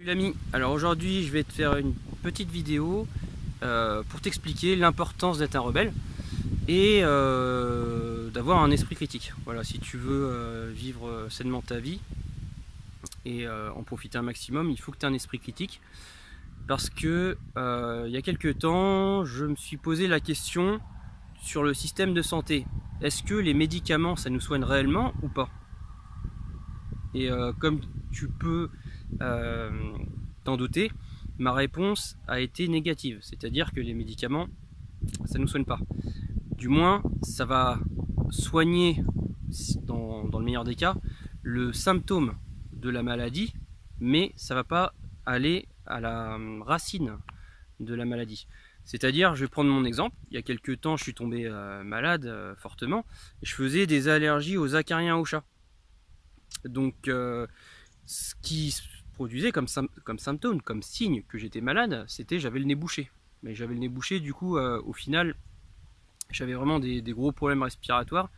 Salut l'ami, alors aujourd'hui je vais te faire une petite vidéo pour t'expliquer l'importance d'être un rebelle et d'avoir un esprit critique. Voilà, si tu veux vivre sainement ta vie et en profiter un maximum, il faut que tu aies un esprit critique. Parce que il y a quelques temps, je me suis posé la question sur le système de santé. Est-ce que les médicaments, ça nous soigne réellement ou pas? Et comme tu peux t'en douter, ma réponse a été négative. C'est-à-dire que les médicaments, ça ne nous soigne pas. Du moins, ça va soigner, dans le meilleur des cas, le symptôme de la maladie, mais ça ne va pas aller à la racine de la maladie. C'est-à-dire, je vais prendre mon exemple, il y a quelques temps, je suis tombé malade fortement, et je faisais des allergies aux acariens aux chats. Donc, ce qui se produisait comme symptôme, comme signe que j'étais malade, c'était j'avais le nez bouché. Mais j'avais le nez bouché, du coup, au final, j'avais vraiment des gros problèmes respiratoires.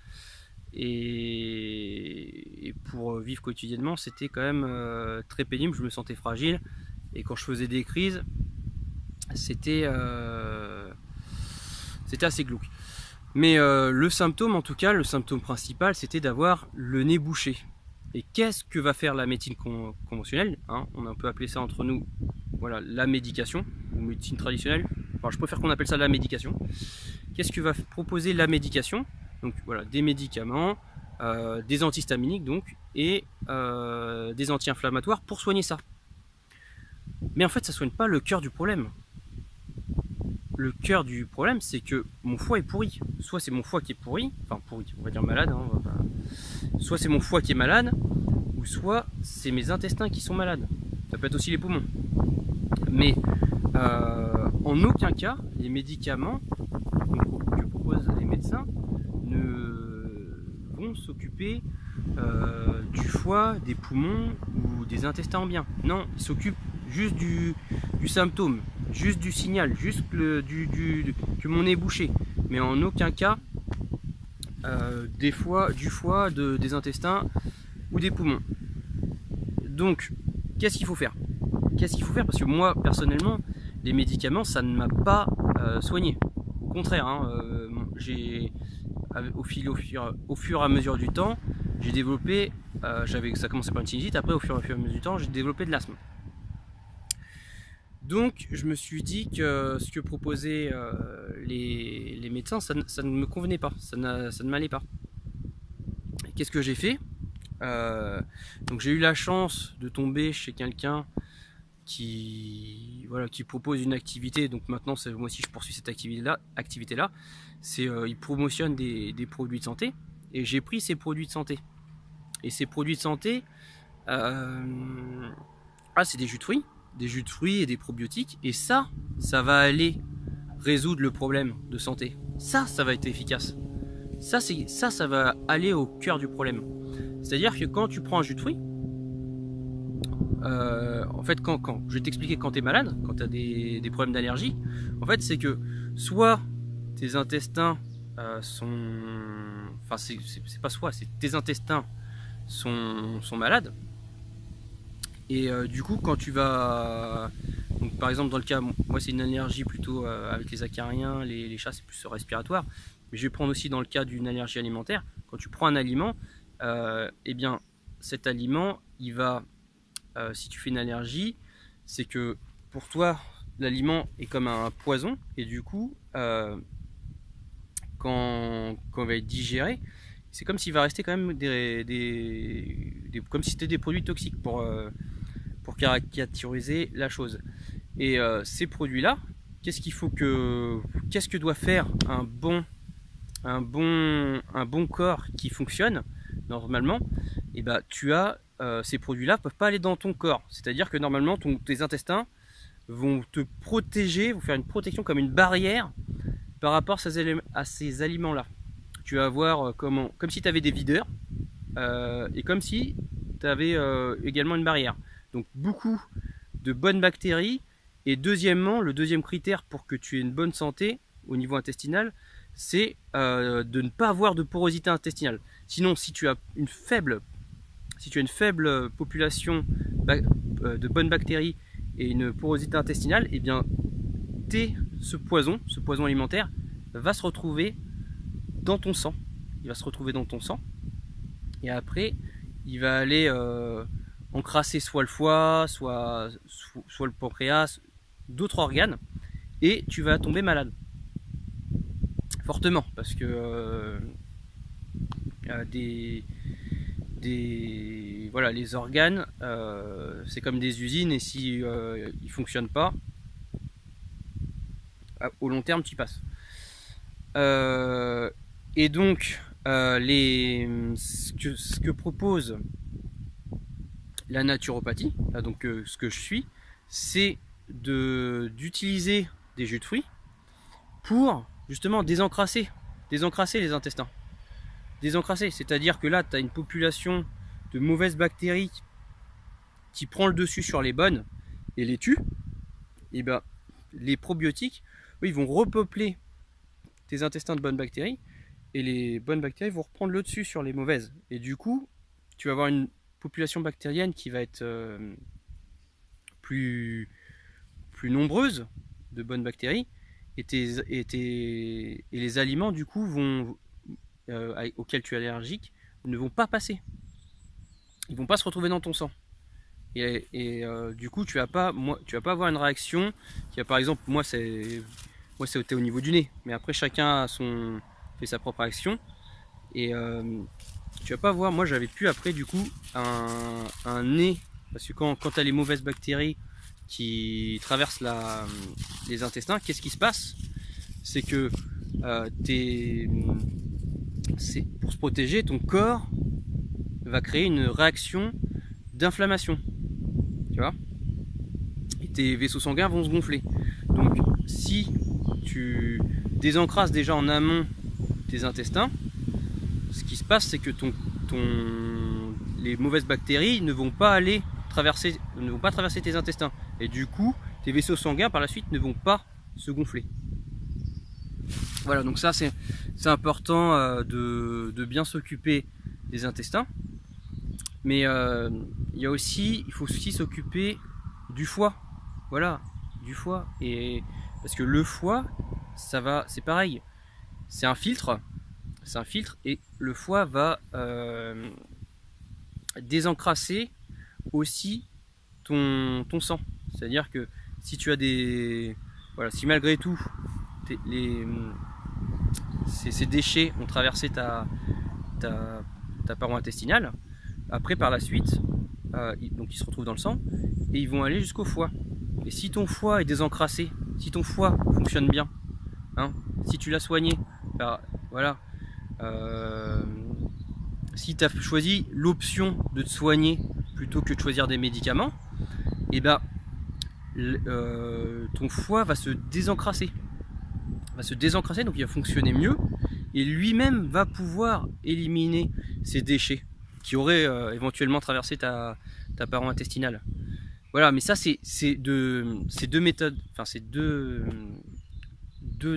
Et pour vivre quotidiennement, c'était quand même très pénible, je me sentais fragile. Et quand je faisais des crises, c'était assez glauque. Mais le symptôme, en tout cas, le symptôme principal, c'était d'avoir le nez bouché. Et qu'est-ce que va faire la médecine conventionnelle, hein? On peut appeler ça entre nous, voilà, la médication, ou médecine traditionnelle. Enfin, je préfère qu'on appelle ça la médication. Qu'est-ce que va proposer la médication? Donc voilà, des médicaments, des antihistaminiques donc, et des anti-inflammatoires pour soigner ça. Mais en fait, ça ne soigne pas le cœur du problème. Le cœur du problème, c'est que mon foie est pourri. Soit c'est mon foie qui est pourri, enfin pourri, on va dire malade, hein, soit c'est mon foie qui est malade, ou soit c'est mes intestins qui sont malades. Ça peut être aussi les poumons. Mais en aucun cas, les médicaments que proposent les médecins ne vont s'occuper du foie, des poumons ou des intestins en bien. Non, ils s'occupent juste du symptôme, juste du signal, juste que mon nez est bouché. Mais en aucun cas du foie, des intestins ou des poumons. Donc, qu'est-ce qu'il faut faire? Qu'est-ce qu'il faut faire? Parce que moi, personnellement, les médicaments, ça ne m'a pas soigné. Au contraire, hein, au fur et à mesure du temps, j'ai développé, ça commençait par une sinusite, après au fur et à mesure du temps, j'ai développé de l'asthme. Donc je me suis dit que ce que proposaient les médecins, ça ne me convenait pas, ça ne m'allait pas. Qu'est-ce que j'ai fait? Donc j'ai eu la chance de tomber chez quelqu'un qui propose une activité. Donc maintenant, moi aussi je poursuis cette activité-là. Il promotionne des produits de santé, et j'ai pris ces produits de santé. Et ces produits de santé, c'est des jus de fruits et des probiotiques, et ça va aller résoudre le problème de santé. Ça va être efficace. Ça va aller au cœur du problème. C'est-à-dire que quand tu prends un jus de fruits, en fait, je vais t'expliquer quand tu es malade, quand tu as des problèmes d'allergie, en fait, c'est que soit tes intestins tes intestins sont malades, et du coup, quand tu vas... Donc, par exemple, dans le cas, moi c'est une allergie plutôt avec les acariens, les chats, c'est plus respiratoire, mais je vais prendre aussi dans le cas d'une allergie alimentaire. Quand tu prends un aliment, eh bien, cet aliment, il va... si tu fais une allergie, c'est que pour toi, l'aliment est comme un poison, et du coup, quand il va être digéré, c'est comme s'il va rester quand même comme si c'était des produits toxiques pour caractériser la chose. Et ces produits-là, qu'est-ce que doit faire un bon corps qui fonctionne normalement? Et ces produits-là peuvent pas aller dans ton corps. C'est-à-dire que normalement, tes intestins vont te protéger, vont faire une protection comme une barrière par rapport à ces aliments-là. Tu vas voir comme si tu avais des videurs, et comme si tu avais également une barrière. Donc beaucoup de bonnes bactéries. Et deuxièmement, le deuxième critère pour que tu aies une bonne santé au niveau intestinal, c'est de ne pas avoir de porosité intestinale. Sinon, si tu as une faible population de bonnes bactéries et une porosité intestinale, et bien ce poison alimentaire va se retrouver dans ton sang. Il va se retrouver dans ton sang et après il va aller encrasser soit le foie, soit le pancréas, d'autres organes, et tu vas tomber malade fortement parce que voilà, les organes c'est comme des usines, et si ils fonctionnent pas, au long terme tu passes. Et donc ce que propose la naturopathie, là, donc ce que je suis, c'est d'utiliser des jus de fruits pour justement désencrasser les intestins. Désencrasser, c'est-à-dire que là tu as une population de mauvaises bactéries qui prend le dessus sur les bonnes et les tue. Et ben les probiotiques, eux, ils vont repeupler tes intestins de bonnes bactéries, et les bonnes bactéries vont reprendre le dessus sur les mauvaises, et du coup tu vas avoir une population bactérienne qui va être plus nombreuse de bonnes bactéries, et les aliments du coup auxquels tu es allergique ne vont pas passer, ils vont pas se retrouver dans ton sang, et du coup tu vas pas avoir une réaction qui va, par exemple, moi c'était au niveau du nez, mais après chacun fait sa propre réaction, et tu vas pas voir, moi j'avais pu après du coup un nez, parce que quand tu as les mauvaises bactéries qui traversent les intestins, qu'est-ce qui se passe? C'est que pour se protéger, ton corps va créer une réaction d'inflammation, tu vois, et tes vaisseaux sanguins vont se gonfler. Donc si tu désencrasses déjà en amont tes intestins, ce qui se passe, c'est que les mauvaises bactéries ne vont pas traverser tes intestins, et du coup tes vaisseaux sanguins par la suite ne vont pas se gonfler. Voilà, donc ça c'est important de bien s'occuper des intestins, mais il faut aussi s'occuper du foie. Voilà, du foie, et parce que le foie, c'est pareil, c'est un filtre, et le foie va désencrasser aussi ton sang. C'est-à-dire que si tu as si malgré tout ces déchets ont traversé ta paroi intestinale, après par la suite, donc ils se retrouvent dans le sang et ils vont aller jusqu'au foie. Et si ton foie est désencrassé, si ton foie fonctionne bien, hein, si tu l'as soigné, voilà, si tu as choisi l'option de te soigner plutôt que de choisir des médicaments, et ben ton foie va se désencrasser. Donc il va fonctionner mieux, et lui-même va pouvoir éliminer ces déchets qui auraient éventuellement traversé ta paroi intestinale. Voilà, mais ça c'est deux méthodes, enfin c'est deux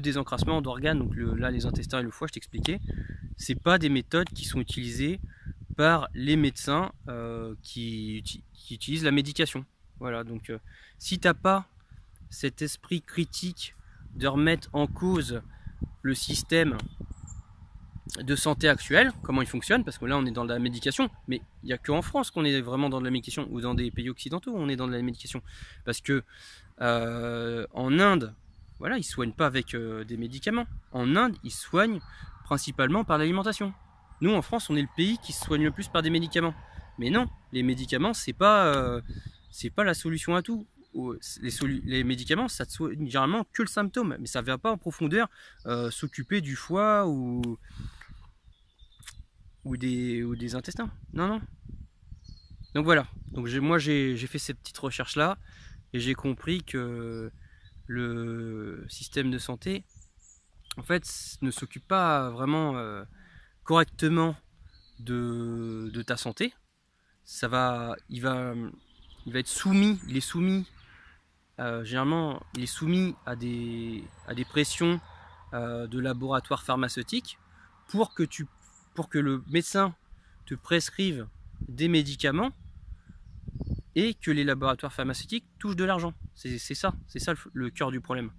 désencrassements d'organes, donc là les intestins et le foie, je t'expliquais, c'est pas des méthodes qui sont utilisées par les médecins qui utilisent la médication. Voilà, donc si t'as pas cet esprit critique de remettre en cause le système de santé actuel, comment il fonctionne, parce que là on est dans la médication, mais il n'y a qu'en France qu'on est vraiment dans de la médication, ou dans des pays occidentaux où on est dans de la médication, parce que en Inde, voilà, ils ne soignent pas avec des médicaments. En Inde, ils soignent principalement par l'alimentation. Nous en France, on est le pays qui se soigne le plus par des médicaments, mais non, les médicaments c'est pas la solution à tout. Les médicaments, ça ne soigne généralement que le symptôme, mais ça ne va pas en profondeur s'occuper du foie ou des intestins. Non. Donc voilà. Donc moi j'ai fait cette petite recherche là, et j'ai compris que le système de santé, en fait, ne s'occupe pas vraiment correctement de ta santé. Il va être soumis, généralement, il est soumis à des pressions de laboratoires pharmaceutiques pour que le médecin te prescrive des médicaments et que les laboratoires pharmaceutiques touchent de l'argent. C'est ça le cœur du problème.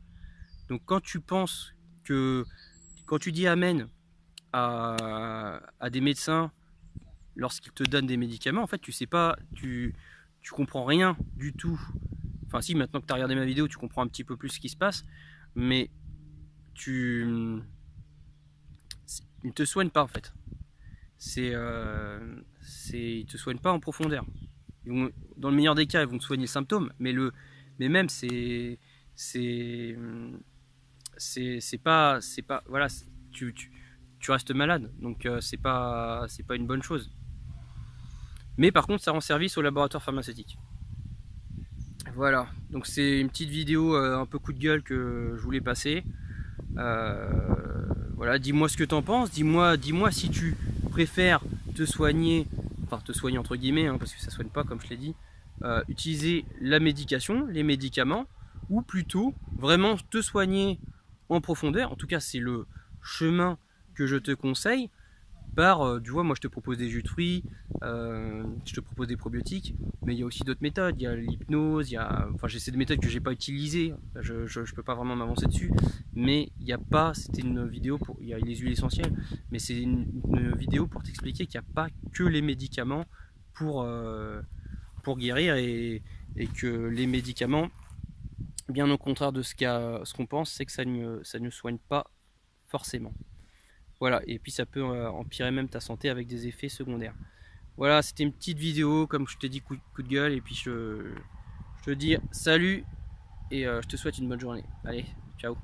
Donc quand tu penses que, quand tu dis amen à des médecins lorsqu'ils te donnent des médicaments, en fait tu sais pas, tu comprends rien du tout. Enfin si, maintenant que tu as regardé ma vidéo, tu comprends un petit peu plus ce qui se passe, mais ils ne te soignent pas en fait. Ils te soignent pas en profondeur. Dans le meilleur des cas, ils vont te soigner le symptôme, mais même c'est pas voilà, tu restes malade, donc c'est pas une bonne chose. Mais par contre, ça rend service au laboratoire pharmaceutique. Voilà, donc c'est une petite vidéo un peu coup de gueule que je voulais passer. Voilà, dis-moi ce que t'en penses, dis-moi si tu préfères te soigner, enfin te soigner entre guillemets, hein, parce que ça soigne pas comme je l'ai dit, utiliser la médication, les médicaments, ou plutôt vraiment te soigner en profondeur. En tout cas, c'est le chemin que je te conseille. Tu vois, moi je te propose des jus de fruits, je te propose des probiotiques, mais il y a aussi d'autres méthodes. Il y a l'hypnose, enfin j'essaie des méthodes que j'ai pas utilisées, je peux pas vraiment m'avancer dessus, mais il n'y a pas, c'était une vidéo il y a les huiles essentielles, mais c'est une vidéo pour t'expliquer qu'il n'y a pas que les médicaments pour guérir, et que les médicaments, bien au contraire de ce qu'on pense, c'est que ça ne soigne pas forcément. Voilà, et puis ça peut empirer même ta santé avec des effets secondaires. Voilà, c'était une petite vidéo, comme je t'ai dit, coup de gueule, et puis je te dis salut, et je te souhaite une bonne journée. Allez, ciao.